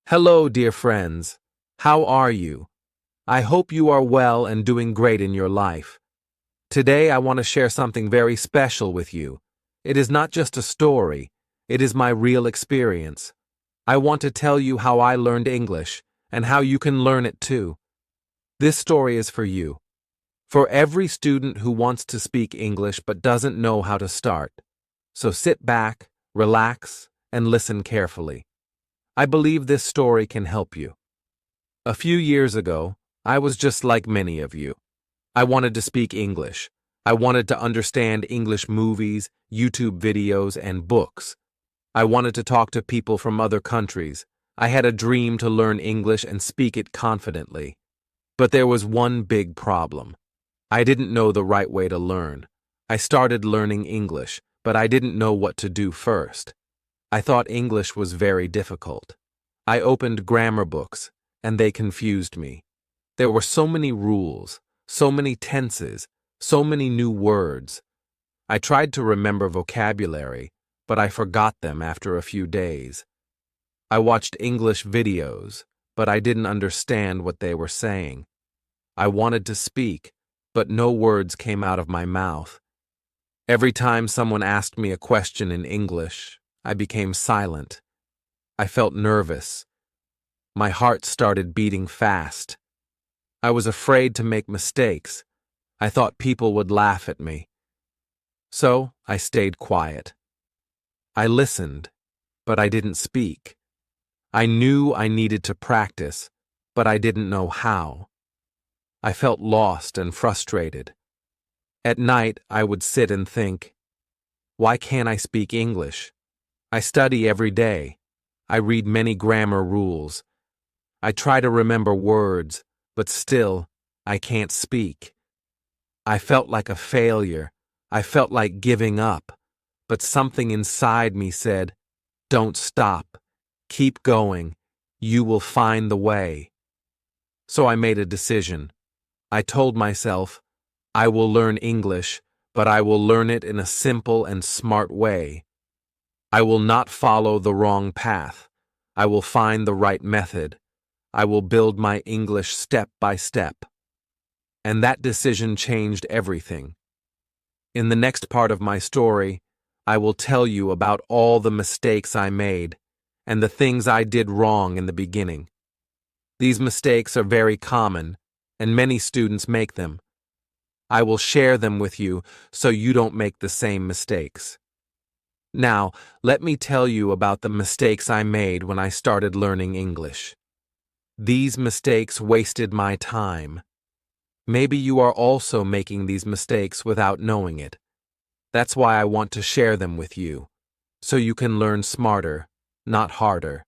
Hello, dear friends. How are you? I hope you are well and doing great in your life. Today, I want to share something very special with you. It is not just a story, it is my real experience. I want to tell you how I learned English and how you can learn it too. This story is for you. For every student who wants to speak English but doesn't know how to start. So sit back, relax, and listen carefully. I believe this story can help you. A few years ago, I was just like many of you. I wanted to speak English. I wanted to understand English movies, YouTube videos, and books. I wanted to talk to people from other countries. I had a dream to learn English and speak it confidently. But there was one big problem. I didn't know the right way to learn. I started learning English, but I didn't know what to do first. I thought English was very difficult. I opened grammar books, and they confused me. There were so many rules, so many tenses, so many new words. I tried to remember vocabulary, but I forgot them after a few days. I watched English videos, but I didn't understand what they were saying. I wanted to speak, but no words came out of my mouth. Every time someone asked me a question in English, I became silent. I felt nervous. My heart started beating fast. I was afraid to make mistakes. I thought people would laugh at me. So I stayed quiet. I listened, but I didn't speak. I knew I needed to practice, but I didn't know how. I felt lost and frustrated. At night, I would sit and think, why can't I speak English? I study every day. I read many grammar rules. I try to remember words, but still, I can't speak. I felt like a failure. I felt like giving up. But something inside me said, don't stop. Keep going. You will find the way. So I made a decision. I told myself, I will learn English, but I will learn it in a simple and smart way. I will not follow the wrong path. I will find the right method. I will build my English step by step. And that decision changed everything. In the next part of my story, I will tell you about all the mistakes I made and the things I did wrong in the beginning. These mistakes are very common, and many students make them. I will share them with you so you don't make the same mistakes. Now, let me tell you about the mistakes I made when I started learning English. These mistakes wasted my time. Maybe you are also making these mistakes without knowing it. That's why I want to share them with you, so you can learn smarter, not harder.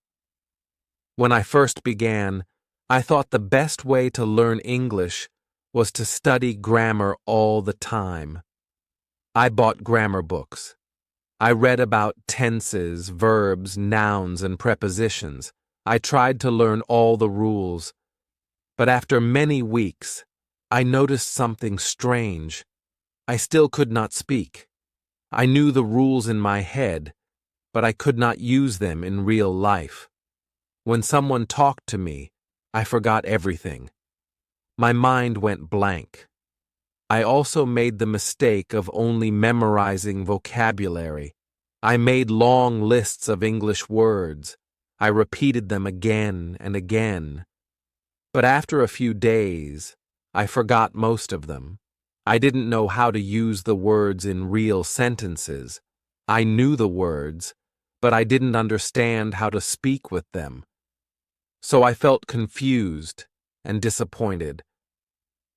When I first began, I thought the best way to learn English was to study grammar all the time. I bought grammar books. I read about tenses, verbs, nouns, and prepositions. I tried to learn all the rules. But after many weeks, I noticed something strange. I still could not speak. I knew the rules in my head, but I could not use them in real life. When someone talked to me, I forgot everything. My mind went blank. I also made the mistake of only memorizing vocabulary. I made long lists of English words. I repeated them again and again. But after a few days, I forgot most of them. I didn't know how to use the words in real sentences. I knew the words, but I didn't understand how to speak with them. So I felt confused and disappointed.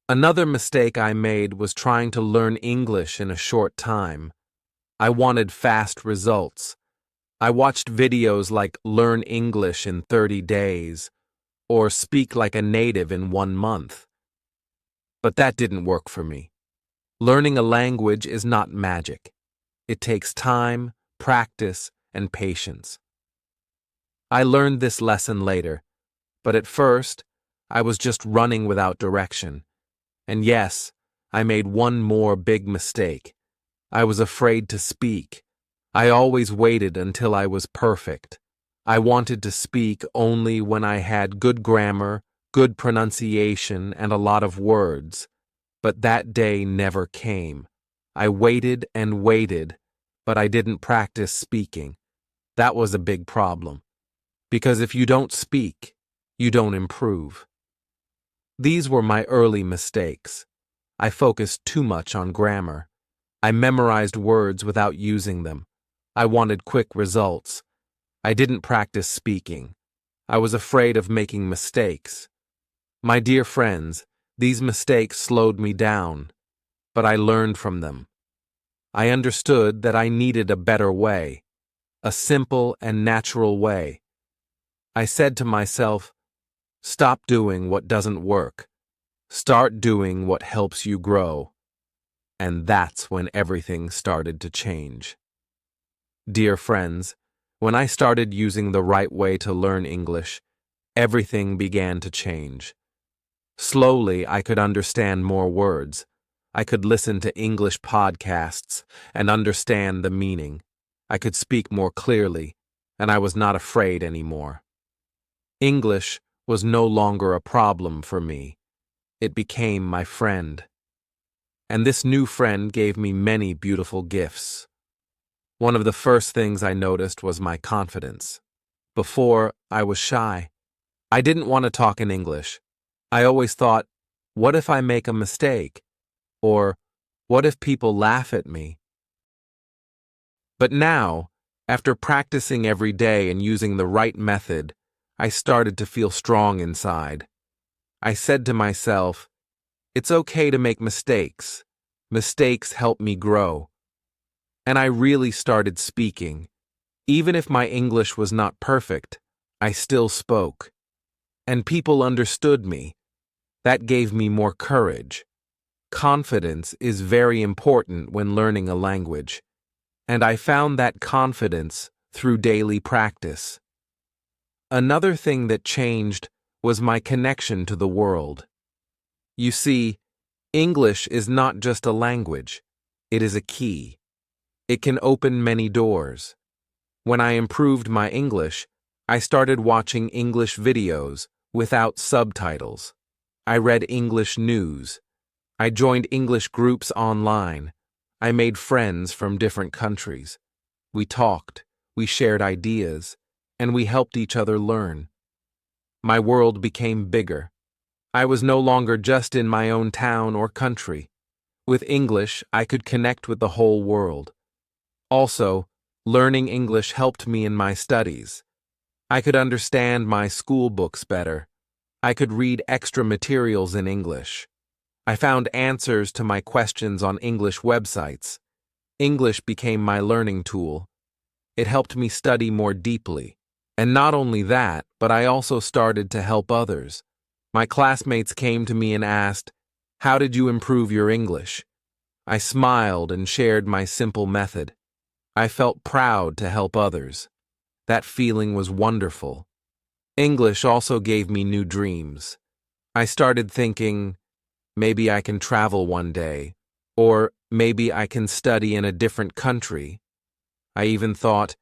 Another mistake I made was trying to learn English in a short time. I wanted fast results. I watched videos like Learn English in 30 days or Speak like a native in 1 month. But that didn't work for me. Learning a language is not magic. It takes time, practice, and patience. I learned this lesson later, but at first, I was just running without direction. And yes, I made one more big mistake. I was afraid to speak. I always waited until I was perfect. I wanted to speak only when I had good grammar, good pronunciation, and a lot of words. But that day never came. I waited and waited, but I didn't practice speaking. That was a big problem. Because if you don't speak, you don't improve. These were my early mistakes. I focused too much on grammar. I memorized words without using them. I wanted quick results. I didn't practice speaking. I was afraid of making mistakes. My dear friends, these mistakes slowed me down, but I learned from them. I understood that I needed a better way, a simple and natural way. I said to myself, stop doing what doesn't work. Start doing what helps you grow. And that's when everything started to change. Dear friends, when I started using the right way to learn English, everything began to change. Slowly, I could understand more words. I could listen to English podcasts and understand the meaning. I could speak more clearly, and I was not afraid anymore. English was no longer a problem for me. It became my friend. And this new friend gave me many beautiful gifts. One of the first things I noticed was my confidence. Before, I was shy. I didn't want to talk in English. I always thought, what if I make a mistake? Or, what if people laugh at me? But now, after practicing every day and using the right method, I started to feel strong inside. I said to myself, it's okay to make mistakes. Mistakes help me grow. And I really started speaking. Even if my English was not perfect, I still spoke. And people understood me. That gave me more courage. Confidence is very important when learning a language. And I found that confidence through daily practice. Another thing that changed was my connection to the world. You see, English is not just a language. It is a key. It can open many doors. When I improved my English, I started watching English videos without subtitles. I read English news. I joined English groups online. I made friends from different countries. We talked, we shared ideas, and we helped each other learn. My world became bigger. I was no longer just in my own town or country. With English, I could connect with the whole world. Also, learning English helped me in my studies. I could understand my school books better. I could read extra materials in English. I found answers to my questions on English websites. English became my learning tool. It helped me study more deeply. And not only that, but I also started to help others. My classmates came to me and asked, "How did you improve your English?" I smiled and shared my simple method. I felt proud to help others. That feeling was wonderful. English also gave me new dreams. I started thinking, maybe I can travel one day, or maybe I can study in a different country. I even thought,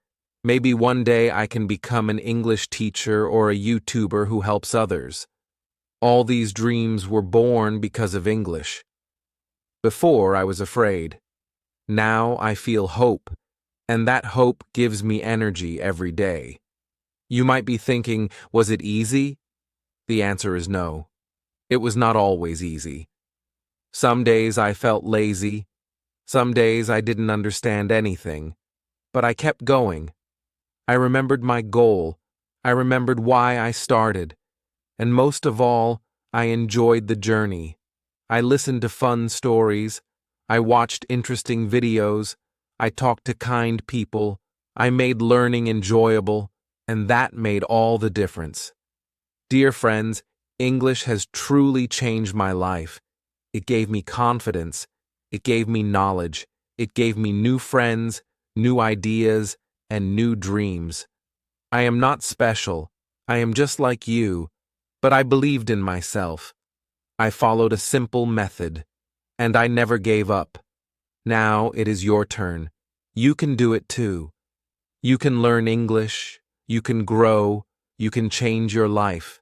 maybe one day I can become an English teacher or a YouTuber who helps others. All these dreams were born because of English. Before, I was afraid. Now I feel hope, and that hope gives me energy every day. You might be thinking, was it easy? The answer is no. It was not always easy. Some days I felt lazy. Some days I didn't understand anything. But I kept going. I remembered my goal. I remembered why I started. And most of all, I enjoyed the journey. I listened to fun stories. I watched interesting videos. I talked to kind people. I made learning enjoyable, and that made all the difference. Dear friends, English has truly changed my life. It gave me confidence. It gave me knowledge. It gave me new friends, new ideas, and new dreams. I am not special. I am just like you, but I believed in myself. I followed a simple method, and I never gave up. Now it is your turn. You can do it too. You can learn English. You can grow. You can change your life.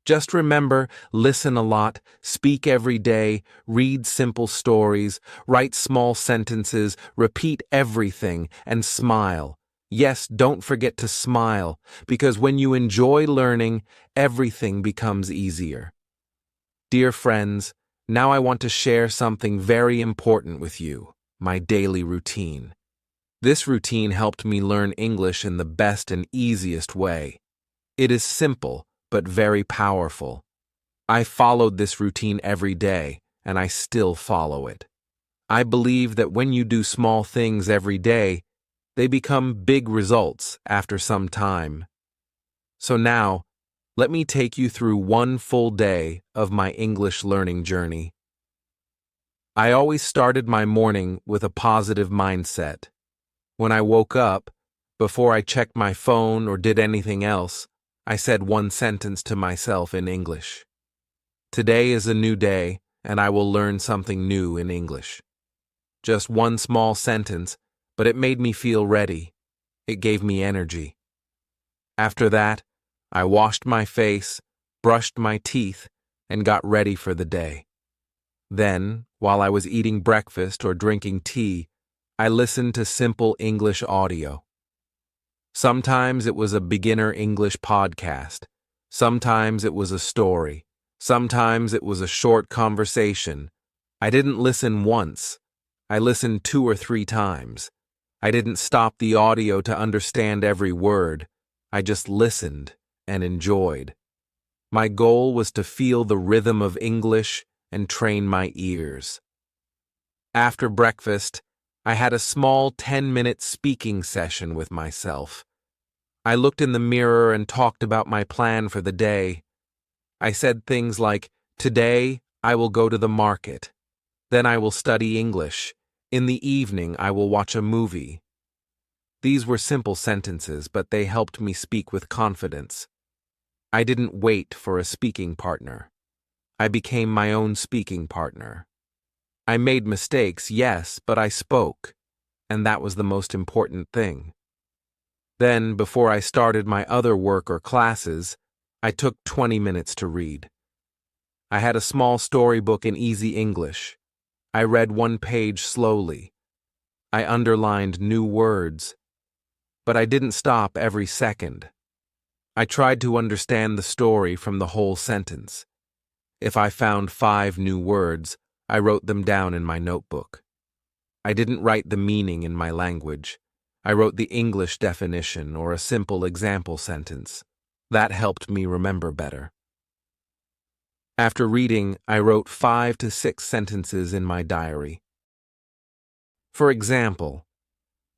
Just remember, listen a lot, speak every day, read simple stories, write small sentences, repeat everything, and smile. Yes, don't forget to smile, because when you enjoy learning, everything becomes easier. Dear friends, now I want to share something very important with you, my daily routine. This routine helped me learn English in the best and easiest way. It is simple, but very powerful. I followed this routine every day, and I still follow it. I believe that when you do small things every day, they become big results after some time. So now, let me take you through one full day of my English learning journey. I always started my morning with a positive mindset. When I woke up, before I checked my phone or did anything else, I said one sentence to myself in English. Today is a new day, and I will learn something new in English. Just one small sentence, but it made me feel ready. It gave me energy. After that, I washed my face, brushed my teeth, and got ready for the day. Then, while I was eating breakfast or drinking tea, I listened to simple English audio. Sometimes it was a beginner English podcast. Sometimes it was a story. Sometimes it was a short conversation. I didn't listen once. I listened 2 or 3 times. I didn't stop the audio to understand every word. I just listened and enjoyed. My goal was to feel the rhythm of English and train my ears. After breakfast, I had a small 10-minute speaking session with myself. I looked in the mirror and talked about my plan for the day. I said things like, "Today, I will go to the market. Then I will study English. In the evening, I will watch a movie." These were simple sentences, but they helped me speak with confidence. I didn't wait for a speaking partner. I became my own speaking partner. I made mistakes, yes, but I spoke, and that was the most important thing. Then, before I started my other work or classes, I took 20 minutes to read. I had a small storybook in easy English. I read one page slowly. I underlined new words. But I didn't stop every second. I tried to understand the story from the whole sentence. If I found 5 new words, I wrote them down in my notebook. I didn't write the meaning in my language. I wrote the English definition or a simple example sentence. That helped me remember better. After reading, I wrote 5 to 6 sentences in my diary. For example,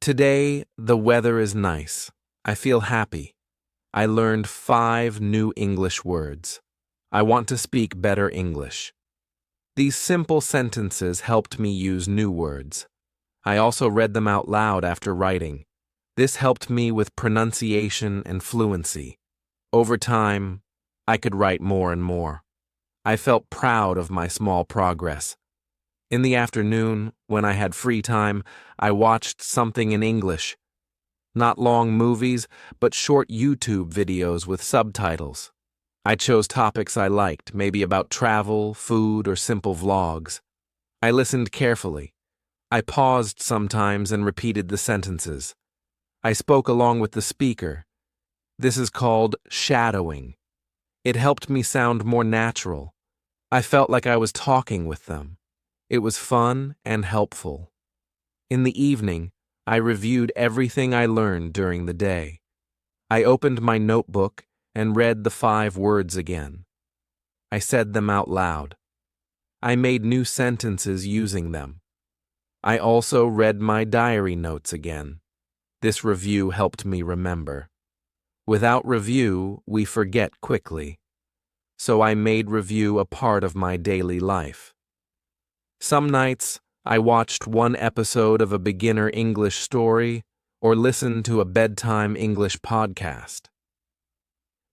today the weather is nice. I feel happy. I learned 5 new English words. I want to speak better English. These simple sentences helped me use new words. I also read them out loud after writing. This helped me with pronunciation and fluency. Over time, I could write more and more. I felt proud of my small progress. In the afternoon, when I had free time, I watched something in English. Not long movies, but short YouTube videos with subtitles. I chose topics I liked, maybe about travel, food, or simple vlogs. I listened carefully. I paused sometimes and repeated the sentences. I spoke along with the speaker. This is called shadowing. It helped me sound more natural. I felt like I was talking with them. It was fun and helpful. In the evening, I reviewed everything I learned during the day. I opened my notebook and read the 5 words again. I said them out loud. I made new sentences using them. I also read my diary notes again. This review helped me remember. Without review, we forget quickly. So I made review a part of my daily life. Some nights, I watched one episode of a beginner English story or listened to a bedtime English podcast.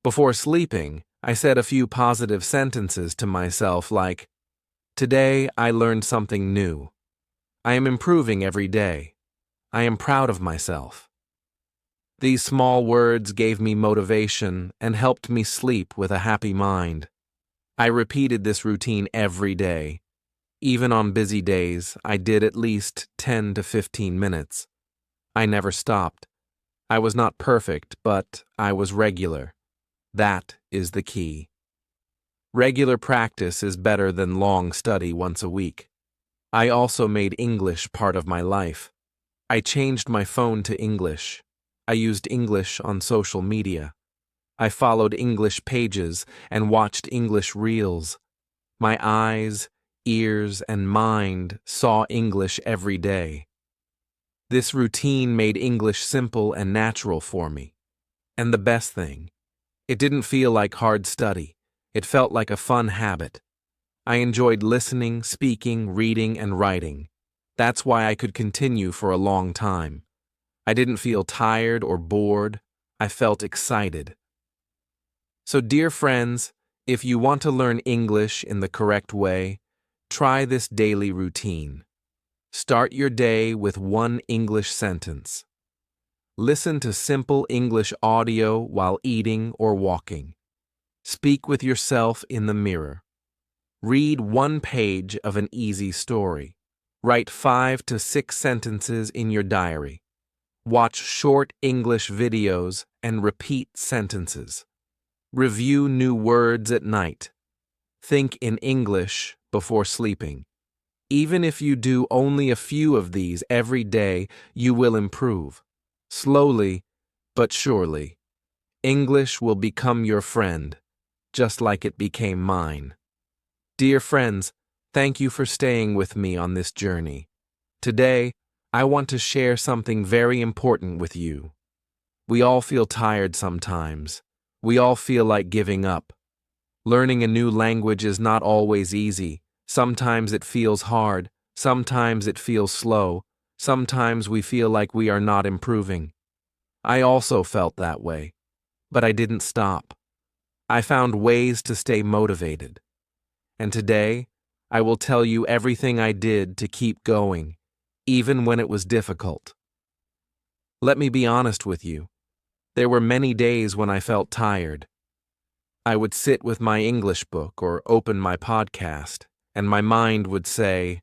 Before sleeping, I said a few positive sentences to myself like, "Today I learned something new. I am improving every day. I am proud of myself." These small words gave me motivation and helped me sleep with a happy mind. I repeated this routine every day. Even on busy days, I did at least 10 to 15 minutes. I never stopped. I was not perfect, but I was regular. That is the key. Regular practice is better than long study once a week. I also made English part of my life. I changed my phone to English. I used English on social media. I followed English pages and watched English reels. My eyes, ears, and mind saw English every day. This routine made English simple and natural for me. And the best thing, it didn't feel like hard study. It felt like a fun habit. I enjoyed listening, speaking, reading, and writing. That's why I could continue for a long time. I didn't feel tired or bored. I felt excited. So, dear friends, if you want to learn English in the correct way, try this daily routine. Start your day with one English sentence. Listen to simple English audio while eating or walking. Speak with yourself in the mirror. Read one page of an easy story. Write 5 to 6 sentences in your diary. Watch short English videos and repeat sentences. Review new words at night. Think in English before sleeping. Even if you do only a few of these every day, you will improve. Slowly, but surely. English will become your friend, just like it became mine. Dear friends, thank you for staying with me on this journey. Today, I want to share something very important with you. We all feel tired sometimes. We all feel like giving up. Learning a new language is not always easy. Sometimes it feels hard. Sometimes it feels slow. Sometimes we feel like we are not improving. I also felt that way, but I didn't stop. I found ways to stay motivated. And today, I will tell you everything I did to keep going, even when it was difficult. Let me be honest with you. There were many days when I felt tired. I would sit with my English book or open my podcast, and my mind would say,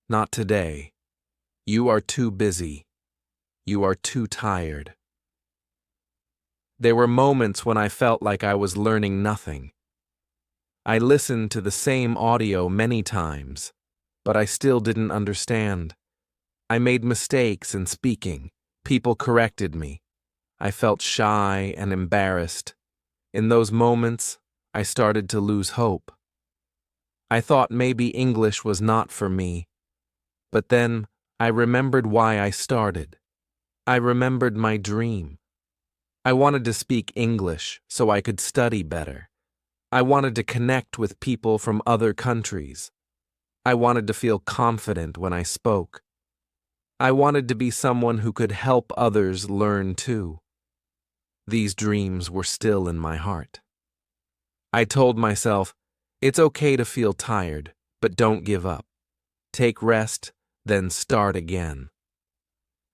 "Not today. You are too busy. You are too tired." There were moments when I felt like I was learning nothing. I listened to the same audio many times, but I still didn't understand. I made mistakes in speaking. People corrected me. I felt shy and embarrassed. In those moments, I started to lose hope. I thought maybe English was not for me. But then I remembered why I started. I remembered my dream. I wanted to speak English so I could study better. I wanted to connect with people from other countries. I wanted to feel confident when I spoke. I wanted to be someone who could help others learn too. These dreams were still in my heart. I told myself, it's okay to feel tired, but don't give up. Take rest, then start again.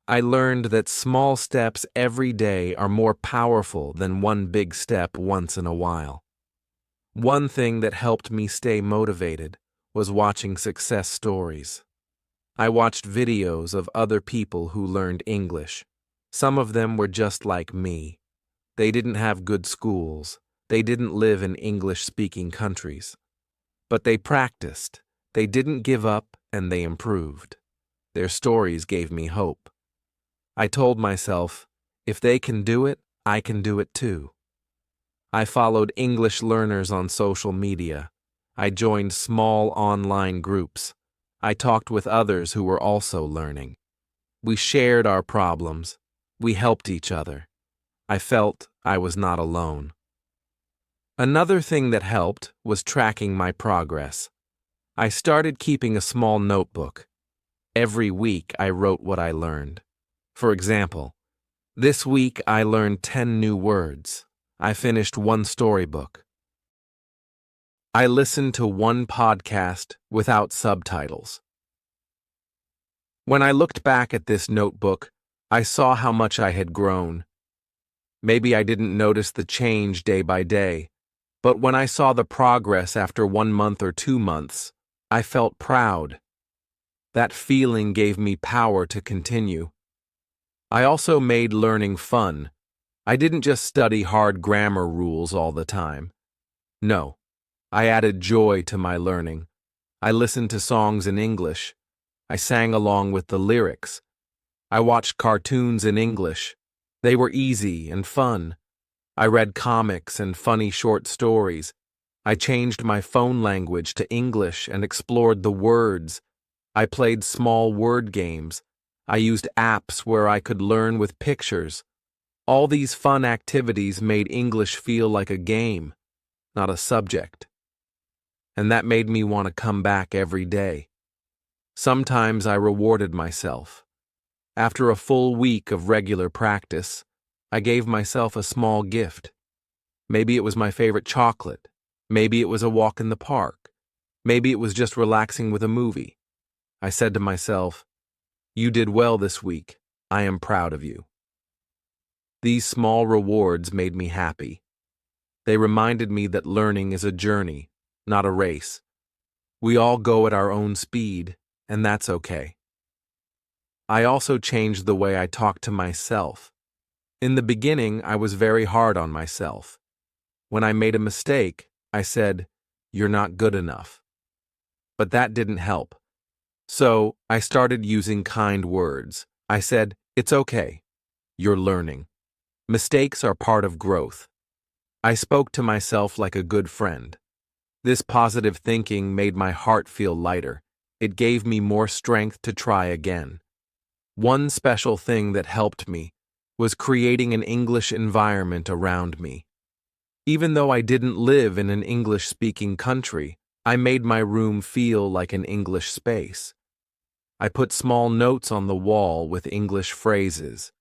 I learned that small steps every day are more powerful than one big step once in a while. One thing that helped me stay motivated was watching success stories. I watched videos of other people who learned English. Some of them were just like me. They didn't have good schools. They didn't live in English-speaking countries. But they practiced. They didn't give up, and they improved. Their stories gave me hope. I told myself, if they can do it, I can do it too. I followed English learners on social media. I joined small online groups. I talked with others who were also learning. We shared our problems. We helped each other. I felt I was not alone. Another thing that helped was tracking my progress. I started keeping a small notebook. Every week I wrote what I learned. For example, this week I learned 10 new words. I finished one storybook. I listened to one podcast without subtitles. When I looked back at this notebook, I saw how much I had grown. Maybe I didn't notice the change day by day, but when I saw the progress after 1 month or 2 months, I felt proud. That feeling gave me power to continue. I also made learning fun. I didn't just study hard grammar rules all the time. No, I added joy to my learning. I listened to songs in English. I sang along with the lyrics. I watched cartoons in English. They were easy and fun. I read comics and funny short stories. I changed my phone language to English and explored the words. I played small word games. I used apps where I could learn with pictures. All these fun activities made English feel like a game, not a subject. And that made me want to come back every day. Sometimes I rewarded myself. After a full week of regular practice, I gave myself a small gift. Maybe it was my favorite chocolate. Maybe it was a walk in the park. Maybe it was just relaxing with a movie. I said to myself, "You did well this week. I am proud of you." These small rewards made me happy. They reminded me that learning is a journey, not a race. We all go at our own speed, and that's okay. I also changed the way I talk to myself. In the beginning, I was very hard on myself. When I made a mistake, I said, "You're not good enough." But that didn't help. So I started using kind words. I said, "It's okay. You're learning. Mistakes are part of growth." I spoke to myself like a good friend. This positive thinking made my heart feel lighter. It gave me more strength to try again. One special thing that helped me was creating an English environment around me. Even though I didn't live in an English-speaking country, I made my room feel like an English space. I put small notes on the wall with English phrases.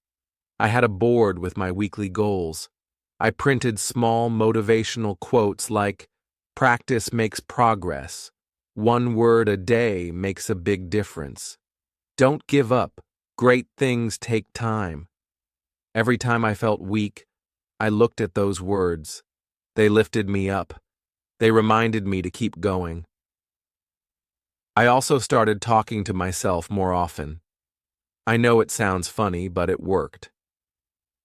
I had a board with my weekly goals. I printed small motivational quotes like, "Practice makes progress. 1 word a day makes a big difference. Don't give up. Great things take time." Every time I felt weak, I looked at those words. They lifted me up. They reminded me to keep going. I also started talking to myself more often. I know it sounds funny, but it worked.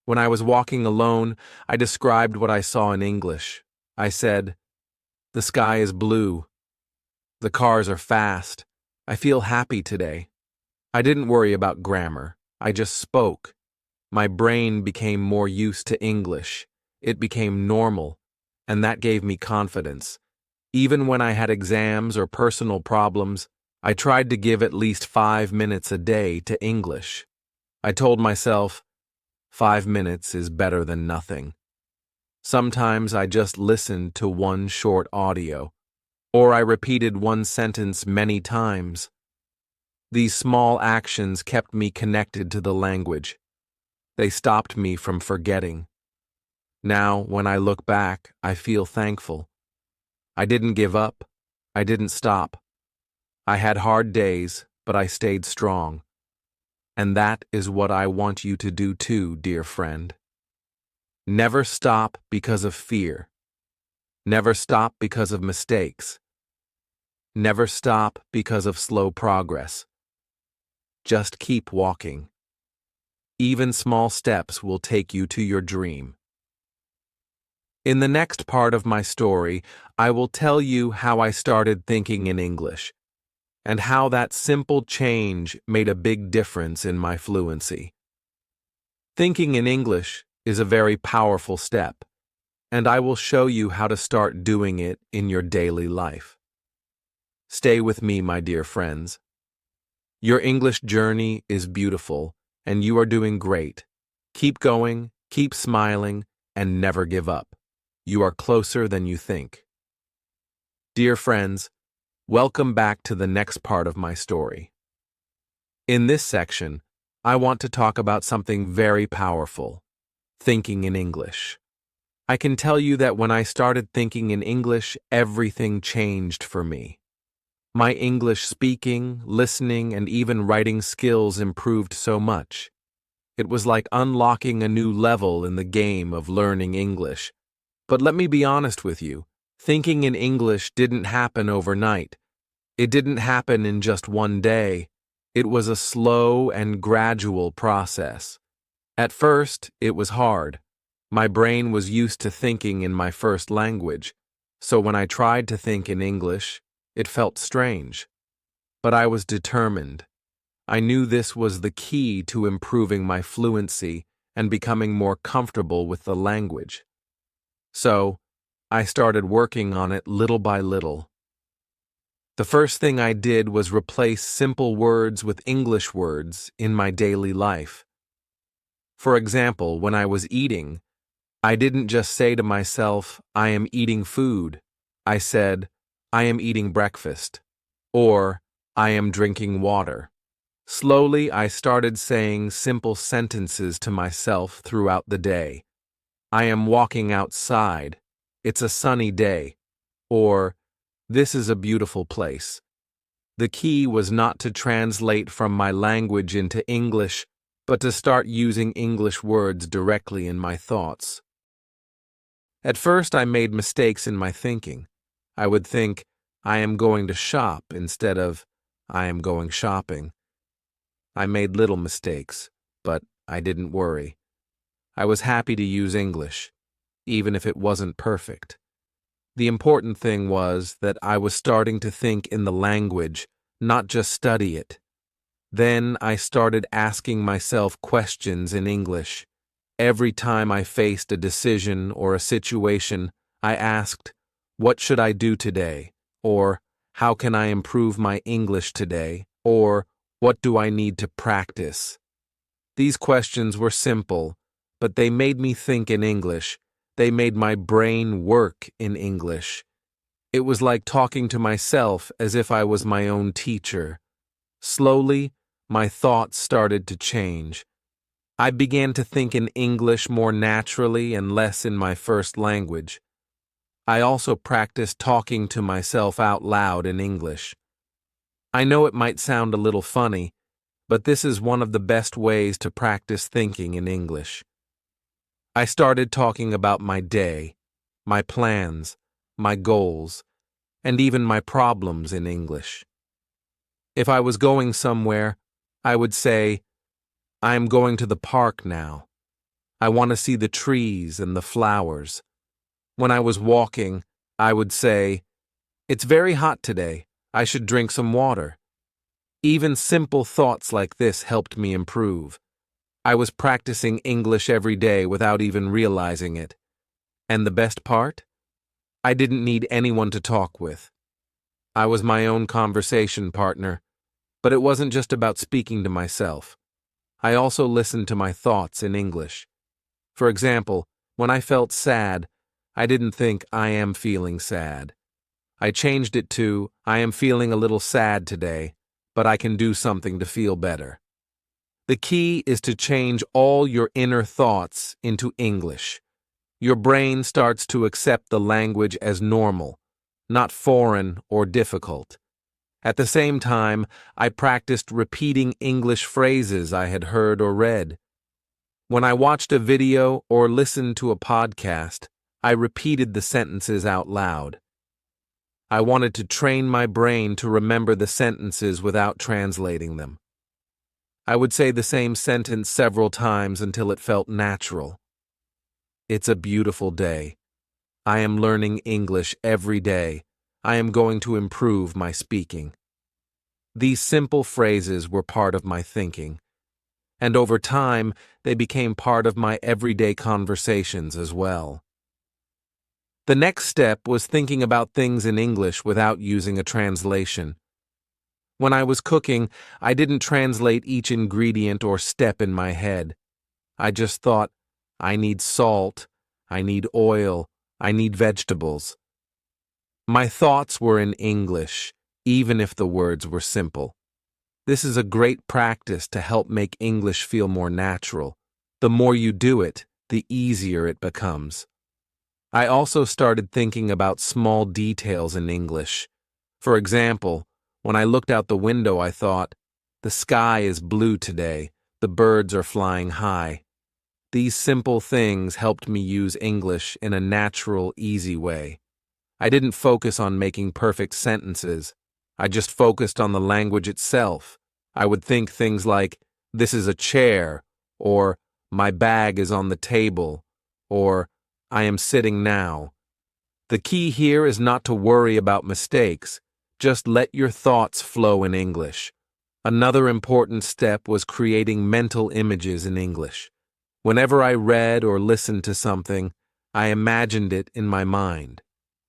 When I was walking alone, I described what I saw in English. I said, "The sky is blue. The cars are fast. I feel happy today." I didn't worry about grammar. I just spoke. My brain became more used to English. It became normal, and that gave me confidence. Even when I had exams or personal problems, I tried to give at least 5 minutes a day to English. I told myself, 5 minutes is better than nothing. Sometimes I just listened to one short audio, or I repeated one sentence many times. These small actions kept me connected to the language. They stopped me from forgetting. Now, when I look back, I feel thankful. I didn't give up. I didn't stop. I had hard days, but I stayed strong. And that is what I want you to do too, dear friend. Never stop because of fear. Never stop because of mistakes. Never stop because of slow progress. Just keep walking. Even small steps will take you to your dream. In the next part of my story, I will tell you how I started thinking in English, and how that simple change made a big difference in my fluency. Thinking in English is a very powerful step, and I will show you how to start doing it in your daily life. Stay with me, my dear friends. Your English journey is beautiful, and you are doing great. Keep going, keep smiling, and never give up. You are closer than you think. Dear friends, welcome back to the next part of my story. In this section, I want to talk about something very powerful: thinking in English. I can tell you that when I started thinking in English, everything changed for me. My English speaking, listening, and even writing skills improved so much. It was like unlocking a new level in the game of learning English. But let me be honest with you, thinking in English didn't happen overnight. It didn't happen in just one day. It was a slow and gradual process. At first, it was hard. My brain was used to thinking in my first language, so when I tried to think in English, it felt strange. But I was determined. I knew this was the key to improving my fluency and becoming more comfortable with the language. So, I started working on it little by little. The first thing I did was replace simple words with English words in my daily life. For example, when I was eating, I didn't just say to myself, I am eating food. I said, I am eating breakfast, or I am drinking water. Slowly, I started saying simple sentences to myself throughout the day. I am walking outside. It's a sunny day. Or, this is a beautiful place. The key was not to translate from my language into English, but to start using English words directly in my thoughts. At first, I made mistakes in my thinking. I would think, I am going to shop instead of, I am going shopping. I made little mistakes, but I didn't worry. I was happy to use English, even if it wasn't perfect. The important thing was that I was starting to think in the language, not just study it. Then I started asking myself questions in English. Every time I faced a decision or a situation, I asked, what should I do today? Or, how can I improve my English today? Or, what do I need to practice? These questions were simple, but they made me think in English. They made my brain work in English. It was like talking to myself as if I was my own teacher. Slowly, my thoughts started to change. I began to think in English more naturally and less in my first language. I also practiced talking to myself out loud in English. I know it might sound a little funny, but this is one of the best ways to practice thinking in English. I started talking about my day, my plans, my goals, and even my problems in English. If I was going somewhere, I would say, I am going to the park now. I want to see the trees and the flowers. When I was walking, I would say, it's very hot today. I should drink some water. Even simple thoughts like this helped me improve. I was practicing English every day without even realizing it. And the best part? I didn't need anyone to talk with. I was my own conversation partner, but it wasn't just about speaking to myself. I also listened to my thoughts in English. For example, when I felt sad, I didn't think I am feeling sad. I changed it to, I am feeling a little sad today, but I can do something to feel better. The key is to change all your inner thoughts into English. Your brain starts to accept the language as normal, not foreign or difficult. At the same time, I practiced repeating English phrases I had heard or read. When I watched a video or listened to a podcast, I repeated the sentences out loud. I wanted to train my brain to remember the sentences without translating them. I would say the same sentence several times until it felt natural. It's a beautiful day. I am learning English every day. I am going to improve my speaking. These simple phrases were part of my thinking, and over time, they became part of my everyday conversations as well. The next step was thinking about things in English without using a translation. When I was cooking, I didn't translate each ingredient or step in my head. I just thought, I need salt, I need oil, I need vegetables. My thoughts were in English, even if the words were simple. This is a great practice to help make English feel more natural. The more you do it, the easier it becomes. I also started thinking about small details in English. For example, when I looked out the window, I thought, the sky is blue today, The birds are flying high. These simple things helped me use English in a natural, easy way. I didn't focus on making perfect sentences. I just focused on the language itself. I would think things like, "This is a chair," or "My bag is on the table," or "I am sitting now." The key here is not to worry about mistakes. Just let your thoughts flow in English. Another important step was creating mental images in English. Whenever I read or listened to something, I imagined it in my mind.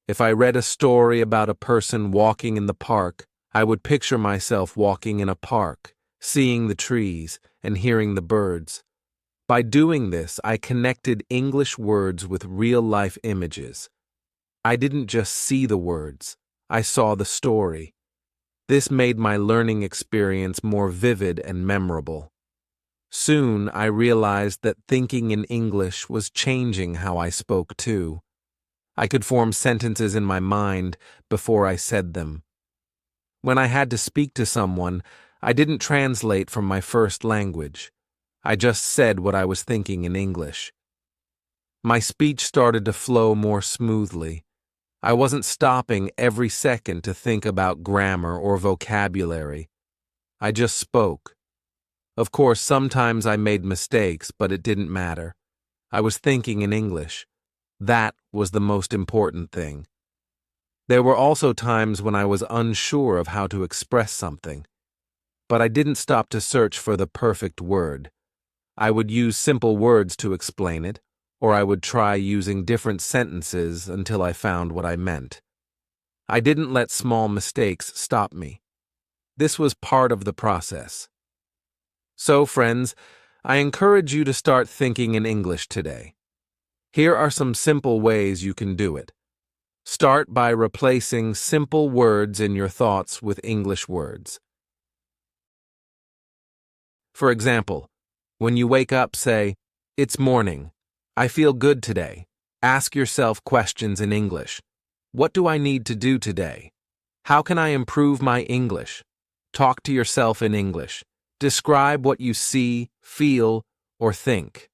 If I read a story about a person walking in the park, I would picture myself walking in a park, seeing the trees, and hearing the birds. By doing this, I connected English words with real-life images. I didn't just see the words, I saw the story. This made my learning experience more vivid and memorable. Soon, I realized that thinking in English was changing how I spoke too. I could form sentences in my mind before I said them. When I had to speak to someone, I didn't translate from my first language. I just said what I was thinking in English. My speech started to flow more smoothly. I wasn't stopping every second to think about grammar or vocabulary. I just spoke. Of course, sometimes I made mistakes, but it didn't matter. I was thinking in English. That was the most important thing. There were also times when I was unsure of how to express something, but I didn't stop to search for the perfect word. I would use simple words to explain it, or I would try using different sentences until I found what I meant. I didn't let small mistakes stop me. This was part of the process. So, friends, I encourage you to start thinking in English today. Here are some simple ways you can do it. Start by replacing simple words in your thoughts with English words. For example, when you wake up, say, "It's morning. I feel good today." Ask yourself questions in English. What do I need to do today? How can I improve my English? Talk to yourself in English. Describe what you see, feel, or think.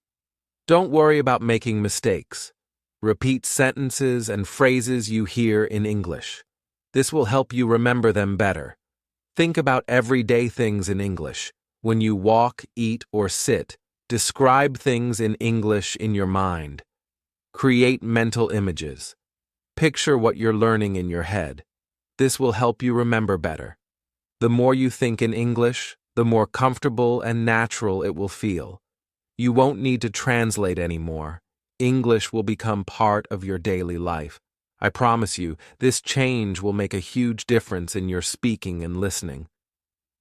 Don't worry about making mistakes. Repeat sentences and phrases you hear in English. This will help you remember them better. Think about everyday things in English. When you walk, eat, or sit, describe things in English in your mind. Create mental images. Picture what you're learning in your head. This will help you remember better. The more you think in English, the more comfortable and natural it will feel. You won't need to translate anymore. English will become part of your daily life. I promise you, this change will make a huge difference in your speaking and listening.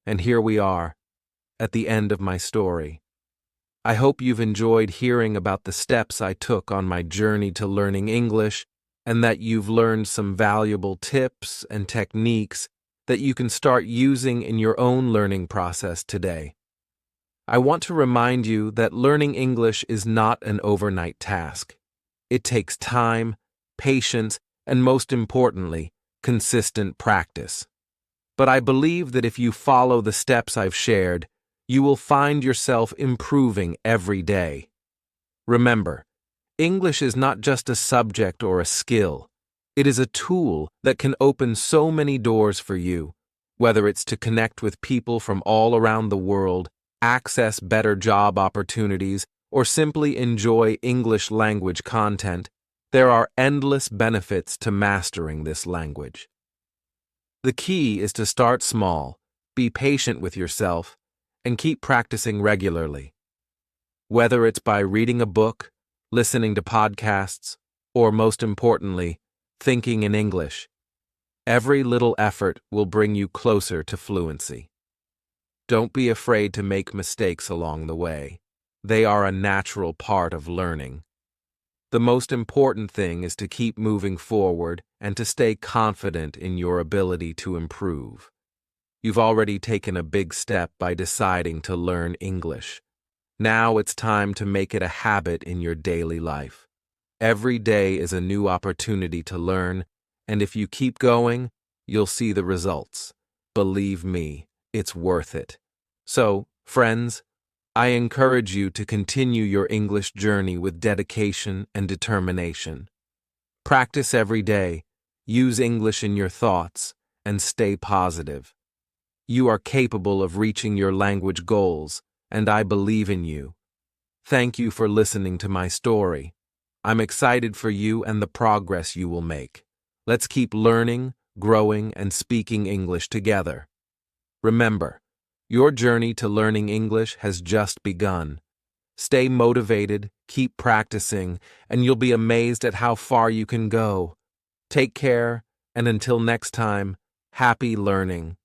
And here we are, at the end of my story. I hope you've enjoyed hearing about the steps I took on my journey to learning English, and that you've learned some valuable tips and techniques that you can start using in your own learning process today. I want to remind you that learning English is not an overnight task. It takes time, patience, and most importantly, consistent practice. But I believe that if you follow the steps I've shared, you will find yourself improving every day. Remember, English is not just a subject or a skill. It is a tool that can open so many doors for you, whether it's to connect with people from all around the world, access better job opportunities, or simply enjoy English language content. There are endless benefits to mastering this language. The key is to start small, be patient with yourself, and keep practicing regularly. Whether it's by reading a book, listening to podcasts, or most importantly, thinking in English, every little effort will bring you closer to fluency. Don't be afraid to make mistakes along the way. They are a natural part of learning. The most important thing is to keep moving forward and to stay confident in your ability to improve. You've already taken a big step by deciding to learn English. Now it's time to make it a habit in your daily life. Every day is a new opportunity to learn, and if you keep going, you'll see the results. Believe me, it's worth it. So, friends, I encourage you to continue your English journey with dedication and determination. Practice every day, use English in your thoughts, and stay positive. You are capable of reaching your language goals, and I believe in you. Thank you for listening to my story. I'm excited for you and the progress you will make. Let's keep learning, growing, and speaking English together. Remember, your journey to learning English has just begun. Stay motivated, keep practicing, and you'll be amazed at how far you can go. Take care, and until next time, happy learning.